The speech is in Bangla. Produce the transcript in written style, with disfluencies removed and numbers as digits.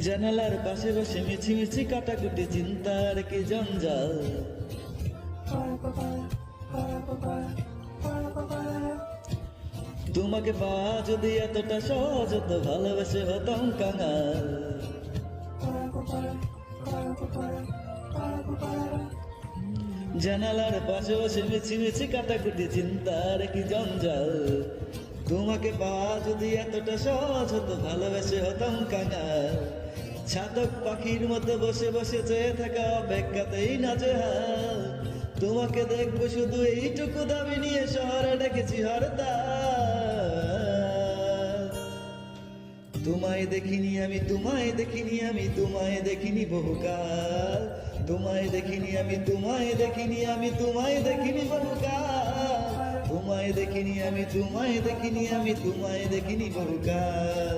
জানালার পাশে বসে মিছিমিছি কাটাকুটি চিন্তার কি জঞ্জাল। তোমাকে পাওয়া যদি এতটা সহজ হতো ভালোবেসে হতাম কাঙাল। জানালার পাশে বসে মিছিমিছি কাটাকুটি চিন্তার কি জঞ্জাল। তোমাকে পাওয়া যদি এতটা সহজ হতো ভালোবেসে হতাম কাঙাল। ছাতক পাখির মতো বসে বসে চেয়ে থাকা অপেক্ষাতেই নাজেহাল। তোমাকে দেখবো শুধু এইটুকু দাবি নিয়ে শহরে ডেকেছি হরতাল। তোমায় দেখিনি আমি, তোমায় দেখিনি আমি, তোমায় দেখিনি বহুকাল। তোমায় দেখিনি আমি, তোমায় দেখিনি আমি, তোমায় দেখিনি বহুকাল। তোমায় দেখিনি আমি, তোমায় দেখিনি আমি, তোমায় দেখিনি বহুকাল।